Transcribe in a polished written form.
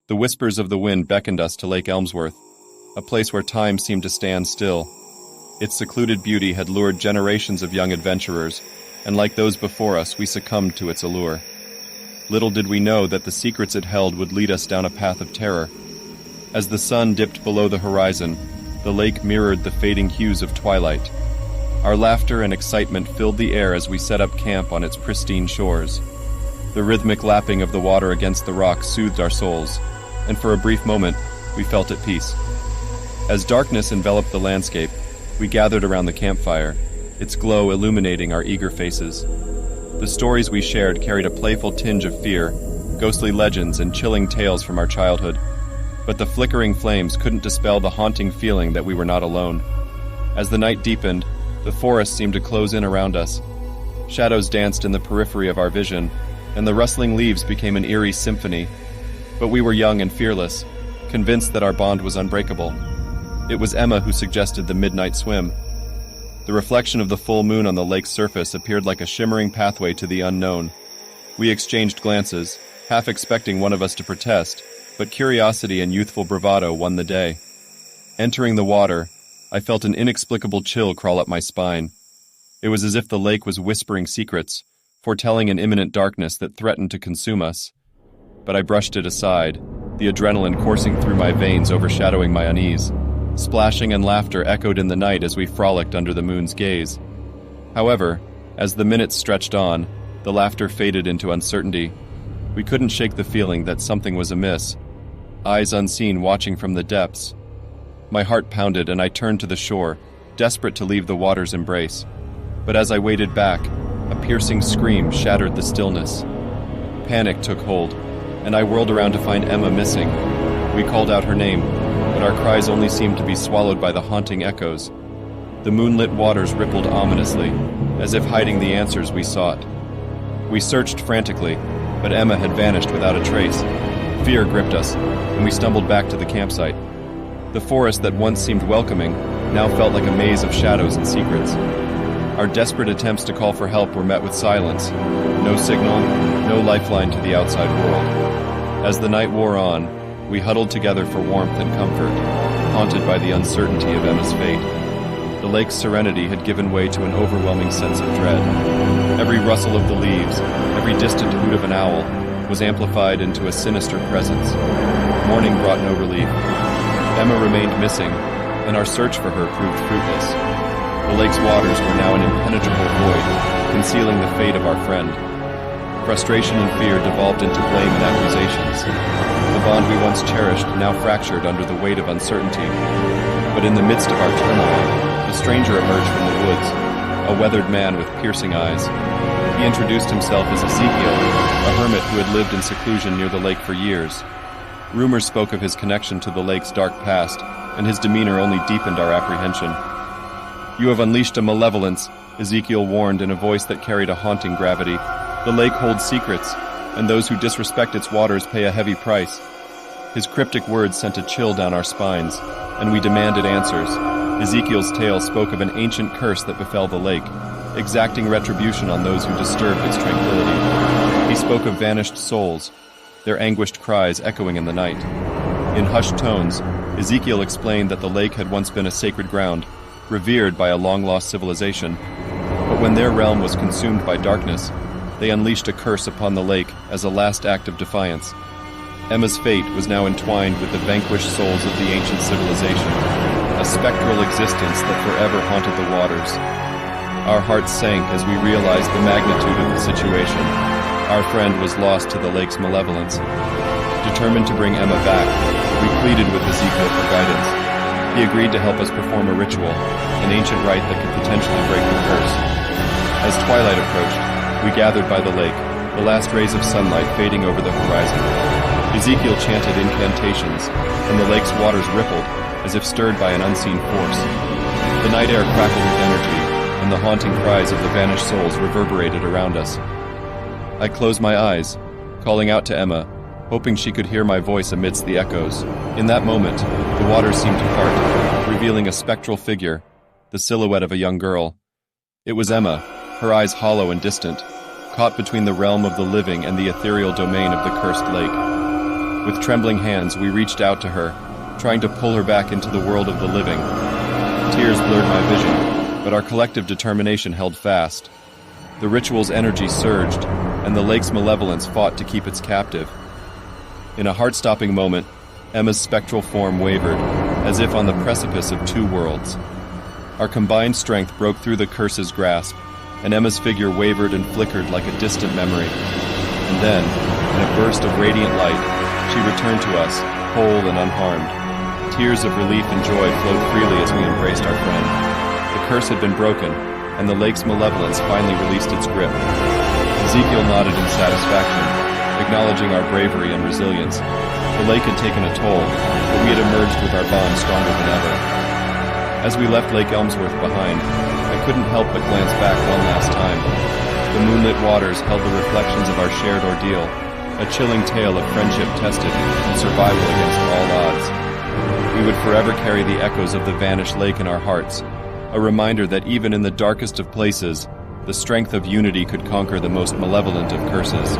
The whispers of the wind beckoned us to Lake Elmsworth, a place where time seemed to stand still. Its secluded beauty had lured generations of young adventurers, and like those before us, we succumbed to its allure. Little did we know that the secrets it held would lead us down a path of terror. As the sun dipped below the horizon, the lake mirrored the fading hues of twilight. Our laughter and excitement filled the air as we set up camp on its pristine shores. The rhythmic lapping of the water against the rocks soothed our souls, and for a brief moment, we felt at peace. As darkness enveloped the landscape, we gathered around the campfire, its glow illuminating our eager faces. The stories we shared carried a playful tinge of fear, ghostly legends and chilling tales from our childhood. But the flickering flames couldn't dispel the haunting feeling that we were not alone. As the night deepened, the forest seemed to close in around us. Shadows danced in the periphery of our vision, and the rustling leaves became an eerie symphony. But we were young and fearless, convinced that our bond was unbreakable. It was Emma who suggested the midnight swim. The reflection of the full moon on the lake's surface appeared like a shimmering pathway to the unknown. We exchanged glances, half expecting one of us to protest, but curiosity and youthful bravado won the day. Entering the water, I felt an inexplicable chill crawl up my spine. It was as if the lake was whispering secrets, foretelling an imminent darkness that threatened to consume us. But I brushed it aside, the adrenaline coursing through my veins overshadowing my unease. Splashing and laughter echoed in the night as we frolicked under the moon's gaze. However, as the minutes stretched on, the laughter faded into uncertainty. We couldn't shake the feeling that something was amiss, eyes unseen watching from the depths. My heart pounded and I turned to the shore, desperate to leave the water's embrace. But as I waded back, a piercing scream shattered the stillness. Panic took hold, and I whirled around to find Emma missing. We called out her name, but our cries only seemed to be swallowed by the haunting echoes. The moonlit waters rippled ominously, as if hiding the answers we sought. We searched frantically, but Emma had vanished without a trace. Fear gripped us, and we stumbled back to the campsite. The forest that once seemed welcoming now felt like a maze of shadows and secrets. Our desperate attempts to call for help were met with silence. No signal, no lifeline to the outside world. As the night wore on, we huddled together for warmth and comfort, haunted by the uncertainty of Emma's fate. The lake's serenity had given way to an overwhelming sense of dread. Every rustle of the leaves, every distant hoot of an owl, was amplified into a sinister presence. Morning brought no relief. Emma remained missing, and our search for her proved fruitless. The lake's waters were now an impenetrable void, concealing the fate of our friend. Frustration and fear devolved into blame and accusations. The bond we once cherished now fractured under the weight of uncertainty. But in the midst of our turmoil, a stranger emerged from the woods, a weathered man with piercing eyes. He introduced himself as Ezekiel, a hermit who had lived in seclusion near the lake for years. Rumors spoke of his connection to the lake's dark past, and his demeanor only deepened our apprehension. "You have unleashed a malevolence," Ezekiel warned in a voice that carried a haunting gravity. "The lake holds secrets, and those who disrespect its waters pay a heavy price." His cryptic words sent a chill down our spines, and we demanded answers. Ezekiel's tale spoke of an ancient curse that befell the lake, exacting retribution on those who disturbed its tranquility. He spoke of vanished souls, their anguished cries echoing in the night. In hushed tones, Ezekiel explained that the lake had once been a sacred ground, revered by a long-lost civilization. But when their realm was consumed by darkness, they unleashed a curse upon the lake as a last act of defiance. Emma's fate was now entwined with the vanquished souls of the ancient civilization, a spectral existence that forever haunted the waters. Our hearts sank as we realized the magnitude of the situation. Our friend was lost to the lake's malevolence. Determined to bring Emma back, we pleaded with Ezekiel for guidance. He agreed to help us perform a ritual, an ancient rite that could potentially break the curse. As twilight approached, we gathered by the lake, the last rays of sunlight fading over the horizon. Ezekiel chanted incantations, and the lake's waters rippled, as if stirred by an unseen force. The night air crackled with energy, and the haunting cries of the vanished souls reverberated around us. I closed my eyes, calling out to Emma, hoping she could hear my voice amidst the echoes. In that moment, the waters seemed to part, revealing a spectral figure, the silhouette of a young girl. It was Emma, her eyes hollow and distant, caught between the realm of the living and the ethereal domain of the cursed lake. With trembling hands, we reached out to her, trying to pull her back into the world of the living. Tears blurred my vision, but our collective determination held fast. The ritual's energy surged, and the lake's malevolence fought to keep its captive. In a heart-stopping moment, Emma's spectral form wavered, as if on the precipice of two worlds. Our combined strength broke through the curse's grasp, and Emma's figure wavered and flickered like a distant memory. And then, in a burst of radiant light, she returned to us, whole and unharmed. Tears of relief and joy flowed freely as we embraced our friend. The curse had been broken, and the lake's malevolence finally released its grip. Ezekiel nodded in satisfaction, acknowledging our bravery and resilience. The lake had taken a toll, but we had emerged with our bond stronger than ever. As we left Lake Elmsworth behind, I couldn't help but glance back one last time. The moonlit waters held the reflections of our shared ordeal, a chilling tale of friendship tested and survival against all odds. We would forever carry the echoes of the vanished lake in our hearts, a reminder that even in the darkest of places, the strength of unity could conquer the most malevolent of curses.